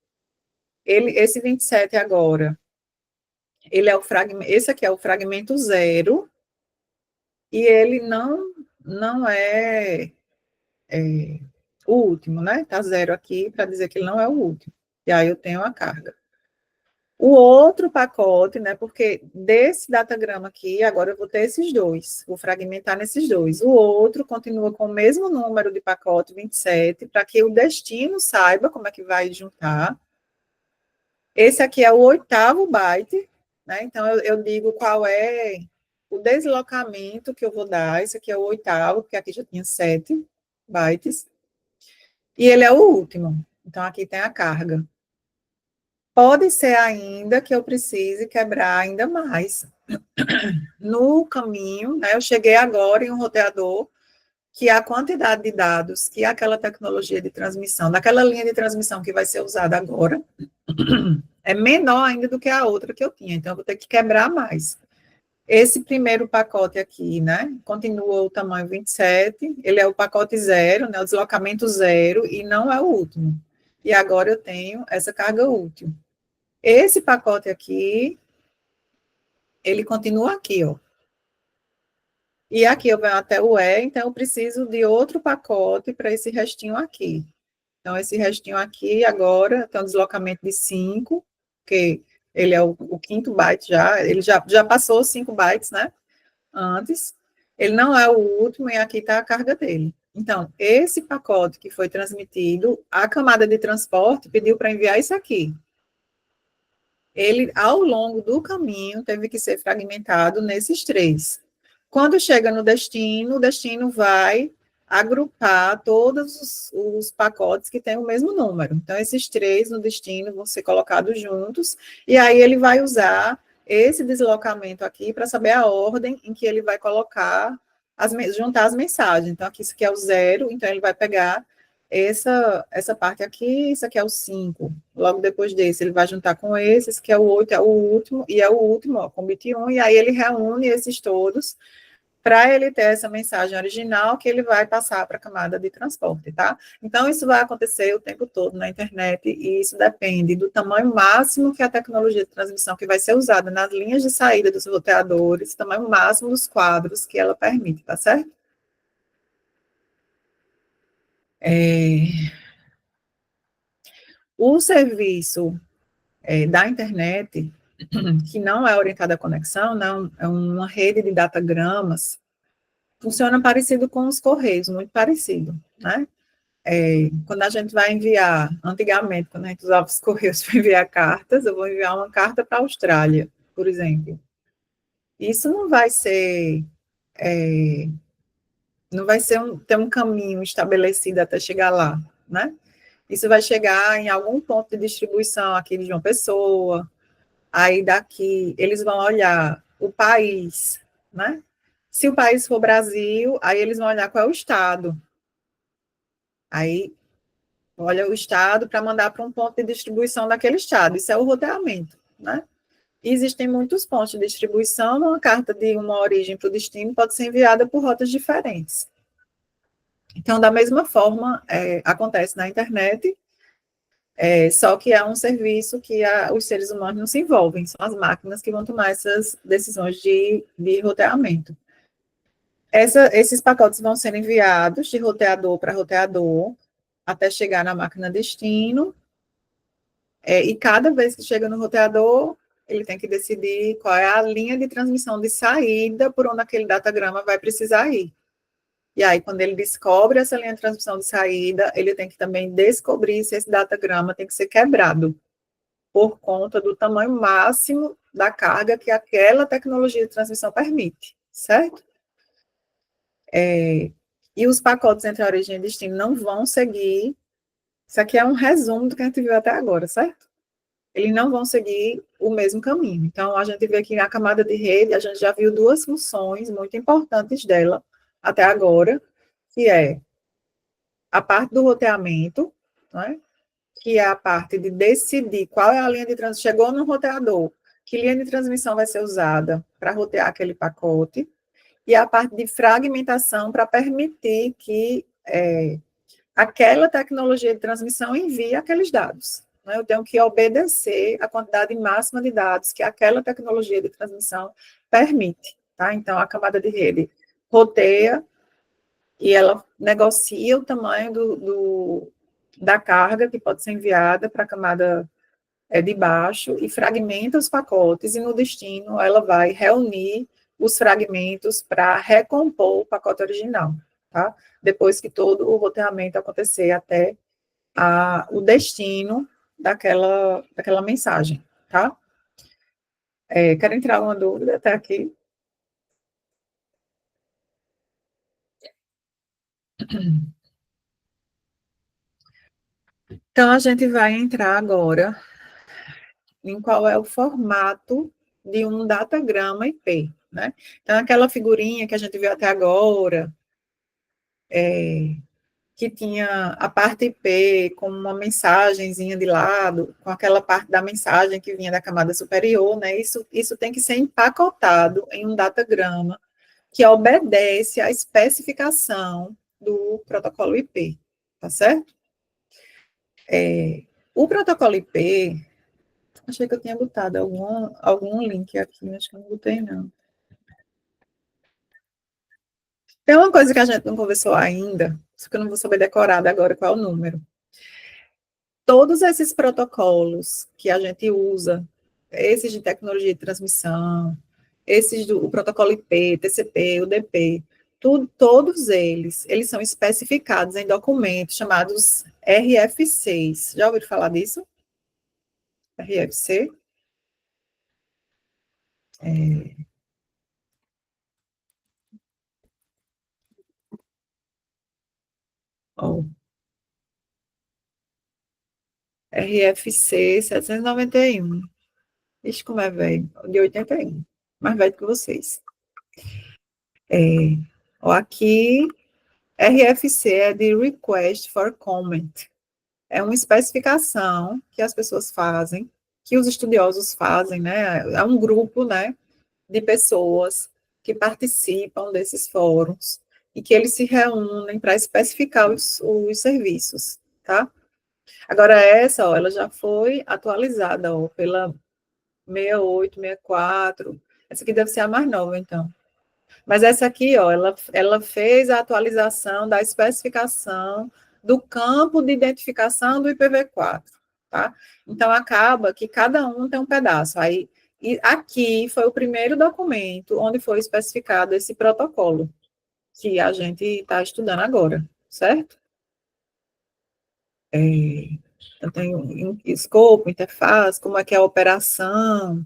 esse 27 agora, ele é o fragmento, esse aqui é o fragmento 0, e ele não é o último, né? Tá 0 aqui para dizer que ele não é o último. E aí eu tenho a carga. O outro pacote, né? Porque desse datagrama aqui, agora eu vou ter esses dois, vou fragmentar nesses dois. O outro continua com o mesmo número de pacote, 27, para que o destino saiba como é que vai juntar. Esse aqui é o 8º byte, né? Então eu digo qual é o deslocamento que eu vou dar. Esse aqui é o 8º, porque aqui já tinha 7 bytes. E ele é o último. Então, aqui tem a carga. Pode ser ainda que eu precise quebrar ainda mais. No caminho, né, eu cheguei agora em um roteador que a quantidade de dados que aquela tecnologia de transmissão, daquela linha de transmissão que vai ser usada agora, é menor ainda do que a outra que eu tinha. Então, eu vou ter que quebrar mais. Esse primeiro pacote aqui, né, continua o tamanho 27, ele é o pacote 0, né, o deslocamento 0, e não é o último. E agora eu tenho essa carga útil. Esse pacote aqui, ele continua aqui, ó. E aqui eu venho até o E, então eu preciso de outro pacote para esse restinho aqui. Então, esse restinho aqui agora tem um deslocamento de 5, porque ele é o quinto byte já, ele já passou 5 bytes, né? Antes, ele não é o último e aqui está a carga dele. Então, esse pacote que foi transmitido, a camada de transporte pediu para enviar isso aqui. Ele, ao longo do caminho, teve que ser fragmentado nesses 3. Quando chega no destino, o destino vai agrupar todos os pacotes que têm o mesmo número. Então, esses 3 no destino vão ser colocados juntos, e aí ele vai usar esse deslocamento aqui para saber a ordem em que ele vai colocar, juntar as mensagens. Então, aqui isso aqui é o 0, então ele vai pegar essa parte aqui, isso aqui é o 5. Logo depois desse, ele vai juntar com esse que é o 8, é o último, e é o último, ó, com bit 1, e aí ele reúne esses todos para ele ter essa mensagem original que ele vai passar para a camada de transporte, tá? Então, isso vai acontecer o tempo todo na internet, e isso depende do tamanho máximo que a tecnologia de transmissão que vai ser usada nas linhas de saída dos roteadores, tamanho máximo dos quadros que ela permite, tá certo? O serviço da internet, que não é orientada à conexão, não, é uma rede de datagramas, funciona parecido com os Correios, muito parecido, né? Quando a gente vai enviar, antigamente, quando a gente usava os Correios para enviar cartas, eu vou enviar uma carta para a Austrália, por exemplo. Isso não vai ser, é, não vai ser ter um caminho estabelecido até chegar lá, né? Isso vai chegar em algum ponto de distribuição aqui de João Pessoa, aí daqui eles vão olhar o país, né? Se o país for Brasil, aí eles vão olhar qual é o estado. Aí olha o estado para mandar para um ponto de distribuição daquele estado. Isso é o roteamento, né? E existem muitos pontos de distribuição, uma carta de uma origem para o destino pode ser enviada por rotas diferentes. Então, da mesma forma, acontece na internet, só que é um serviço que os seres humanos não se envolvem, são as máquinas que vão tomar essas decisões de roteamento. Esses pacotes vão ser enviados de roteador para roteador, até chegar na máquina destino, e cada vez que chega no roteador, ele tem que decidir qual é a linha de transmissão de saída por onde aquele datagrama vai precisar ir. E aí, quando ele descobre essa linha de transmissão de saída, ele tem que também descobrir se esse datagrama tem que ser quebrado, por conta do tamanho máximo da carga que aquela tecnologia de transmissão permite, certo? E os pacotes entre a origem e destino não vão seguir. Isso aqui é um resumo do que a gente viu até agora, certo? Eles não vão seguir o mesmo caminho. Então, a gente vê aqui na camada de rede, a gente já viu duas funções muito importantes dela até agora, que é a parte do roteamento, né? Que é a parte de decidir qual é a linha de transmissão. Chegou no roteador, que linha de transmissão vai ser usada para rotear aquele pacote, e a parte de fragmentação para permitir que aquela tecnologia de transmissão envie aqueles dados. Né? Eu tenho que obedecer a quantidade máxima de dados que aquela tecnologia de transmissão permite. Tá? Então, a camada de rede roteia e ela negocia o tamanho da carga que pode ser enviada para a camada de baixo e fragmenta os pacotes, e no destino ela vai reunir os fragmentos para recompor o pacote original, tá? Depois que todo o roteamento acontecer até o destino daquela mensagem, tá? Quero entrar uma dúvida até aqui? Então, a gente vai entrar agora em qual é o formato de um datagrama IP, né? Então, aquela figurinha que a gente viu até agora, que tinha a parte IP com uma mensagenzinha de lado, com aquela parte da mensagem que vinha da camada superior, né? Isso tem que ser empacotado em um datagrama que obedece à especificação do protocolo IP, tá certo? O protocolo IP, achei que eu tinha botado algum link aqui, acho que eu não botei, não. Tem uma coisa que a gente não conversou ainda, só que eu não vou saber decorar agora qual é o número. Todos esses protocolos que a gente usa, esses de tecnologia de transmissão, esses do protocolo IP, TCP, UDP, todos eles são especificados em documentos chamados RFCs. Já ouviram falar disso? RFC? É, ó, RFC 791. Ixi, como é velho. De 81. Mais velho que vocês. É, ó, aqui, RFC é de Request for Comment. É uma especificação que as pessoas fazem, que os estudiosos fazem, né? É um grupo, né, de pessoas que participam desses fóruns e que eles se reúnem para especificar os serviços, tá? Agora, essa, ó, ela já foi atualizada, ó, pela 68, 64. Essa aqui deve ser a mais nova, então. Mas essa aqui, ó, ela fez a atualização da especificação do campo de identificação do IPv4, tá? Então, acaba que cada um tem um pedaço. Aí, e aqui foi o primeiro documento onde foi especificado esse protocolo, que a gente está estudando agora, certo? Então, tem escopo, interface, como é que é a operação.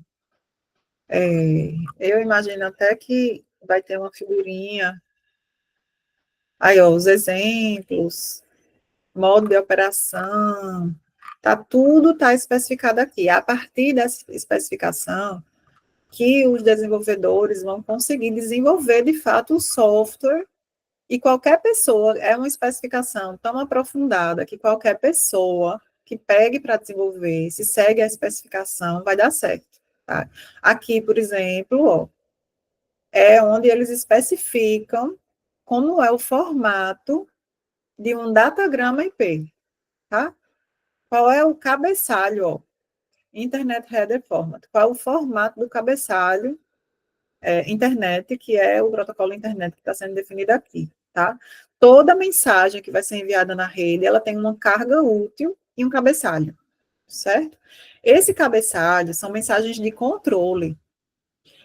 Eu imagino até que vai ter uma figurinha. Aí, ó, os exemplos, modo de operação, tudo está especificado aqui. A partir dessa especificação, que os desenvolvedores vão conseguir desenvolver, de fato, o software, e qualquer pessoa, é uma especificação tão aprofundada que qualquer pessoa que pegue para desenvolver, se segue a especificação, vai dar certo. Tá? Aqui, por exemplo, ó, é onde eles especificam como é o formato de um datagrama IP, tá? Qual é o cabeçalho, ó, Internet Header Format, qual é o formato do cabeçalho internet, que é o protocolo internet que está sendo definido aqui, tá? Toda mensagem que vai ser enviada na rede, ela tem uma carga útil e um cabeçalho, certo? Esse cabeçalho são mensagens de controle.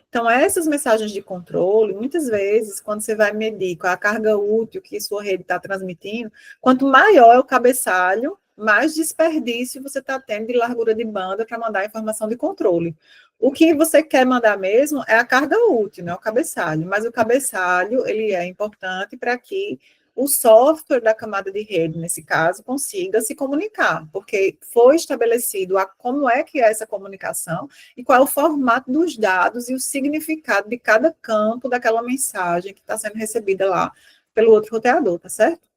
Então, essas mensagens de controle, muitas vezes, quando você vai medir qual é a carga útil que sua rede está transmitindo, quanto maior é o cabeçalho, mais desperdício você está tendo de largura de banda para mandar informação de controle. O que você quer mandar mesmo é a carga útil, né, o cabeçalho, mas o cabeçalho, ele é importante para que o software da camada de rede, nesse caso, consiga se comunicar, porque foi estabelecido como é que é essa comunicação e qual é o formato dos dados e o significado de cada campo daquela mensagem que está sendo recebida lá pelo outro roteador, tá certo?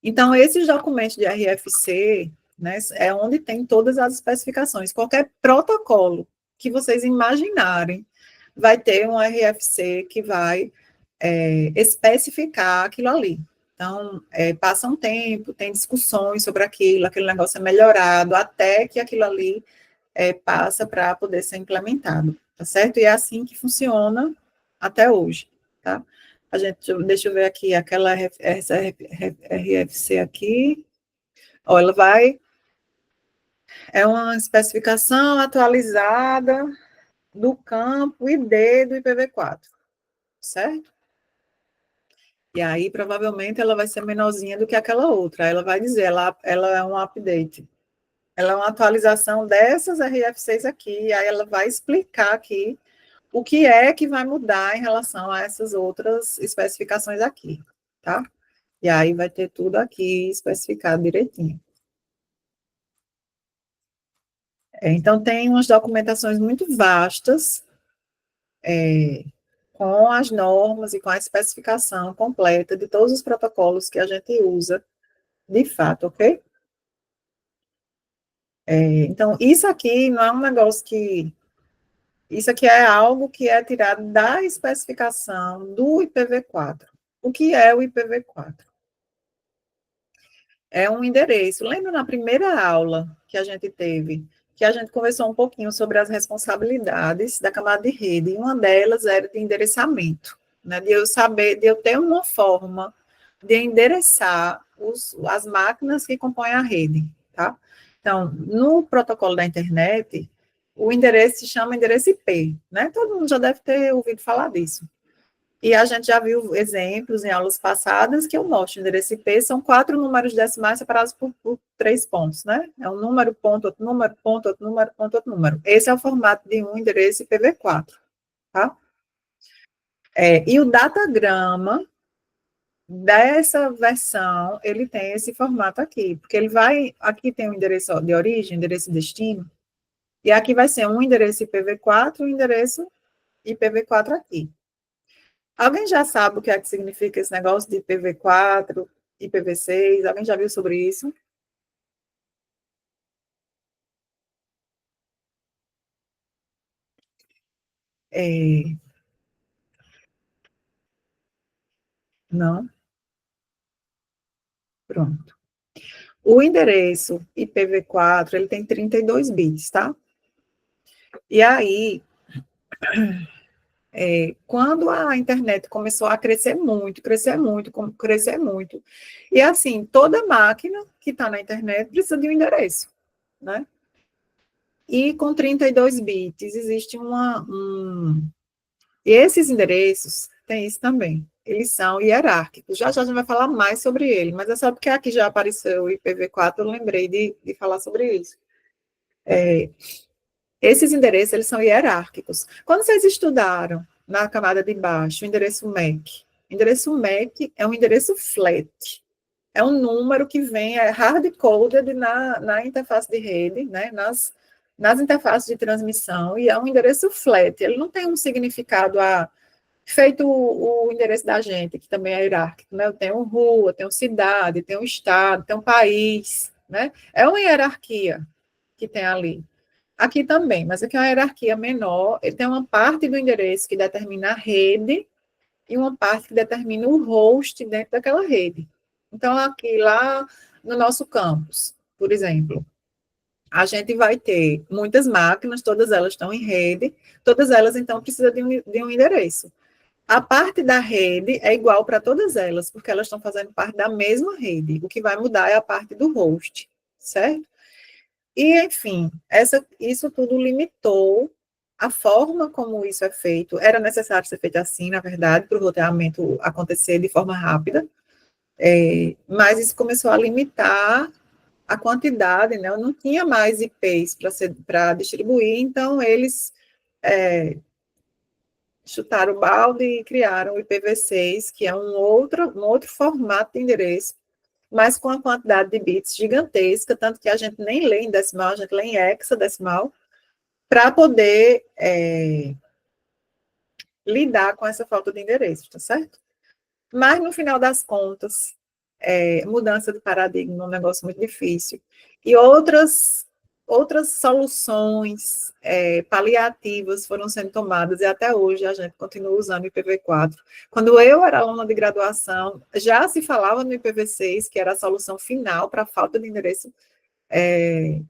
Então, esses documentos de RFC, né, é onde tem todas as especificações. Qualquer protocolo que vocês imaginarem vai ter um RFC que vai especificar aquilo ali. Então, passa um tempo, tem discussões sobre aquilo, aquele negócio é melhorado, até que aquilo ali passa para poder ser implementado, tá certo? E é assim que funciona até hoje, tá? Deixa eu ver aqui, essa RFC aqui, ó, é uma especificação atualizada do campo ID do IPv4, certo? E aí, provavelmente, ela vai ser menorzinha do que aquela outra. Ela vai dizer, ela é um update. Ela é uma atualização dessas RFCs aqui, e aí ela vai explicar aqui o que é que vai mudar em relação a essas outras especificações aqui, tá? E aí vai ter tudo aqui especificado direitinho. Então, tem umas documentações muito vastas, com as normas e com a especificação completa de todos os protocolos que a gente usa, de fato, ok? Então, isso aqui não é um negócio que... Isso aqui é algo que é tirado da especificação do IPv4. O que é o IPv4? É um endereço. Lembra na primeira aula que a gente teve, que a gente conversou um pouquinho sobre as responsabilidades da camada de rede, e uma delas era de endereçamento, né? De eu saber, de eu ter uma forma de endereçar as máquinas que compõem a rede, tá? Então, no protocolo da internet, o endereço se chama endereço IP, né? Todo mundo já deve ter ouvido falar disso. E a gente já viu exemplos em aulas passadas que eu mostro. O endereço IP são 4 números decimais separados por 3 pontos, né? É um número, ponto, outro número, ponto, outro número, ponto, outro número. Esse é o formato de um endereço IPv4, tá? E o datagrama dessa versão, ele tem esse formato aqui, porque ele vai, aqui tem o endereço de origem, endereço de destino, e aqui vai ser um endereço IPv4 e um endereço IPv4 aqui. Alguém já sabe o que é que significa esse negócio de IPv4, IPv6? Alguém já viu sobre isso? É, não? Pronto. O endereço IPv4, ele tem 32 bits, tá? E aí, quando a internet começou a crescer muito, crescer muito, crescer muito, e assim, toda máquina que está na internet precisa de um endereço, né? E com 32 bits, existe e esses endereços tem isso também. eles são hierárquicos. Já já a gente vai falar mais sobre ele, mas é só porque aqui já apareceu o IPv4, eu lembrei de falar sobre isso. Esses endereços, eles são hierárquicos. Quando vocês estudaram na camada de baixo, o endereço MAC é um endereço flat. É um número que vem, é hard-coded na interface de rede, né, nas interfaces de transmissão, e é um endereço flat. Ele não tem um significado feito o endereço da gente, que também é hierárquico, né? Eu tenho rua, tenho cidade, tenho estado, tenho país, né? É uma hierarquia que tem ali. Aqui também, mas aqui é uma hierarquia menor. Ele tem uma parte do endereço que determina a rede e uma parte que determina o host dentro daquela rede. Então, aqui lá no nosso campus, por exemplo, a gente vai ter muitas máquinas, todas elas estão em rede, todas elas, então, precisam de um endereço. A parte da rede é igual para todas elas, porque elas estão fazendo parte da mesma rede. O que vai mudar é a parte do host, certo? E, enfim, isso tudo limitou a forma como isso é feito. Era necessário ser feito assim, na verdade, para o roteamento acontecer de forma rápida, mas isso começou a limitar a quantidade, né? Eu não tinha mais IPs para distribuir, então eles chutaram o balde e criaram o IPv6, que é um outro formato de endereço, mas com a quantidade de bits gigantesca, tanto que a gente nem lê em decimal, a gente lê em hexadecimal, para poder lidar com essa falta de endereço, tá certo? Mas, no final das contas, mudança de paradigma é um negócio muito difícil. E outras soluções paliativas foram sendo tomadas, e até hoje a gente continua usando o IPv4. Quando eu era aluna de graduação, já se falava no IPv6, que era a solução final para a falta de endereço,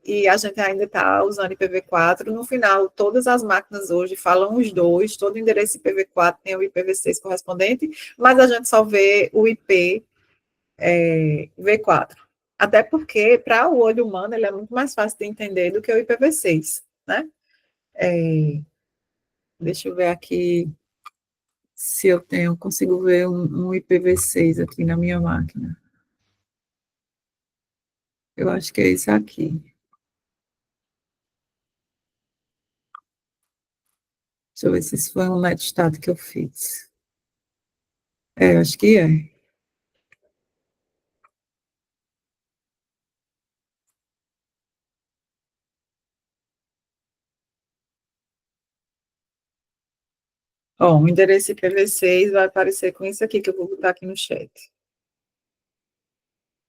e a gente ainda está usando IPv4. No final, todas as máquinas hoje falam os dois, todo endereço IPv4 tem o IPv6 correspondente, mas a gente só vê o IP V4. Até porque, para o olho humano, ele é muito mais fácil de entender do que o IPv6, né? Deixa eu ver aqui se eu consigo ver um IPv6 aqui na minha máquina. Eu acho que é isso aqui. Deixa eu ver se isso foi um metstat que eu fiz. Acho que é. Ó, o endereço IPv6 vai aparecer com isso aqui que eu vou botar aqui no chat.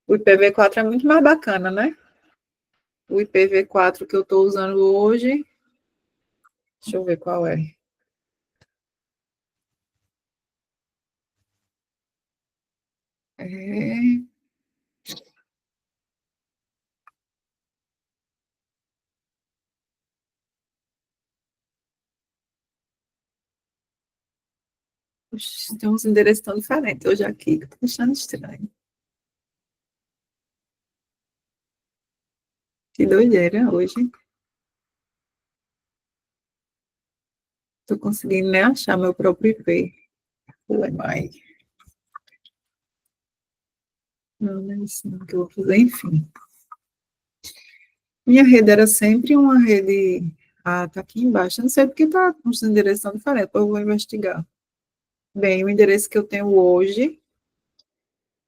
O IPv4 é muito mais bacana, né? O IPv4 que eu estou usando hoje, deixa eu ver qual é. Oxe, tem uns endereços tão diferentes hoje aqui, que eu tô achando estranho. Que doideira hoje. Tô conseguindo nem achar meu próprio IP. Ué, mãe. Não é isso não que eu vou fazer, enfim. Minha rede era sempre uma rede. Ah, tá aqui embaixo. Eu não sei porque tá com os endereços tão diferentes, depois eu vou investigar. Bem, o endereço que eu tenho hoje,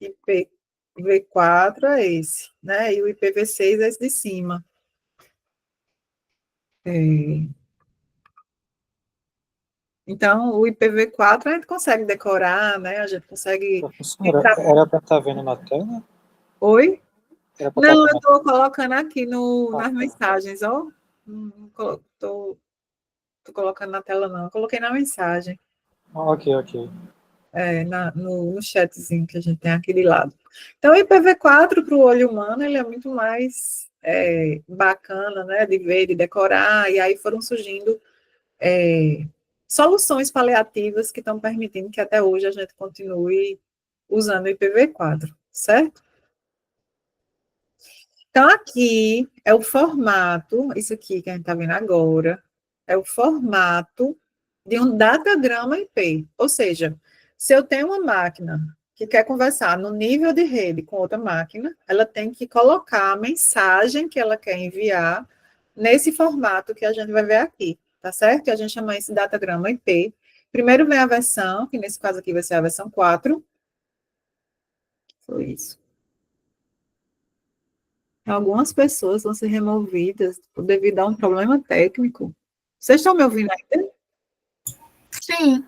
IPv4 é esse, né? E o IPv6 é esse de cima. Então, o IPv4 a gente consegue decorar, né? A gente consegue. Professora, era para estar vendo na tela? Oi? Não, eu estou colocando aqui nas tá. mensagens, ó. Não estou colocando na tela, não. Eu coloquei na mensagem. Ok. No chatzinho que a gente tem aqui de lado. Então, o IPv4 para o olho humano, ele é muito mais bacana, né? De ver, de decorar, e aí foram surgindo soluções paliativas que estão permitindo que até hoje a gente continue usando o IPv4, certo? Então, aqui é o formato, isso aqui que a gente está vendo agora, é o formato de um datagrama IP. Ou seja, Se eu tenho uma máquina que quer conversar no nível de rede com outra máquina, ela tem que colocar a mensagem que ela quer enviar nesse formato que a gente vai ver aqui, tá certo? E a gente chama esse datagrama IP. Primeiro vem a versão, que nesse caso aqui vai ser a versão 4. Foi isso. Algumas pessoas vão ser removidas devido a um problema técnico. Vocês estão me ouvindo ainda? Sim.